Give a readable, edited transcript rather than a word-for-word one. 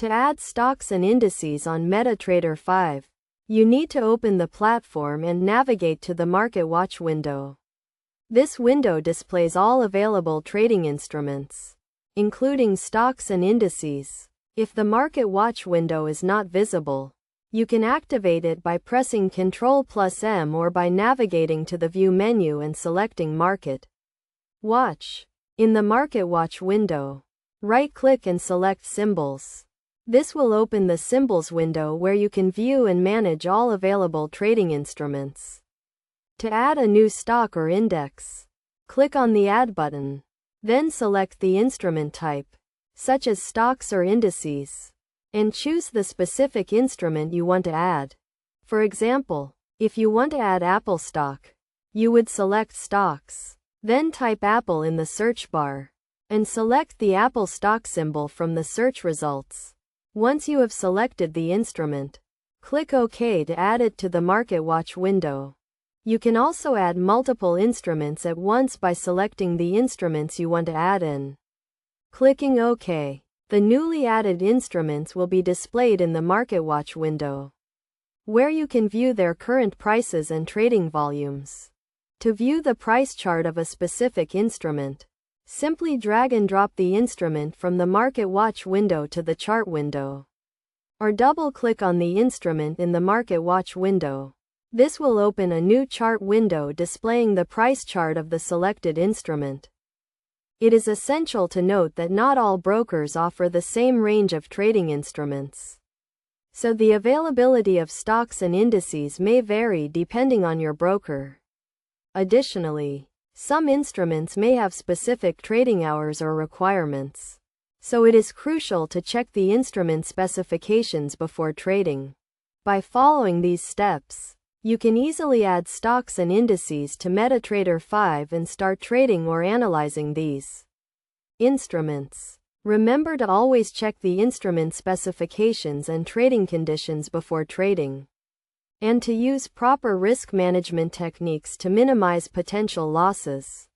To add stocks and indices on MetaTrader 5, you need to open the platform and navigate to the Market Watch window. This window displays all available trading instruments, including stocks and indices. If the Market Watch window is not visible, you can activate it by pressing Ctrl+M or by navigating to the View menu and selecting Market Watch. In the Market Watch window, right-click and select Symbols. This will open the Symbols window where you can view and manage all available trading instruments. To add a new stock or index, click on the Add button. Then select the instrument type, such as stocks or indices, and choose the specific instrument you want to add. For example, if you want to add Apple stock, you would select Stocks. Then type Apple in the search bar, and select the Apple stock symbol from the search results. Once you have selected the instrument, click OK to add it to the Market Watch window. You can also add multiple instruments at once by selecting the instruments you want to add in. Clicking OK, the newly added instruments will be displayed in the Market Watch window, where you can view their current prices and trading volumes. To view the price chart of a specific instrument, simply drag and drop the instrument from the Market Watch window to the chart window, or double-click on the instrument in the Market Watch window. This will open a new chart window displaying the price chart of the selected instrument. It is essential to note that not all brokers offer the same range of trading instruments, so the availability of stocks and indices may vary depending on your broker. Additionally, some instruments may have specific trading hours or requirements, so it is crucial to check the instrument specifications before trading. By following these steps, you can easily add stocks and indices to MetaTrader 5 and start trading or analyzing these instruments. Remember to always check the instrument specifications and trading conditions before trading, and to use proper risk management techniques to minimize potential losses.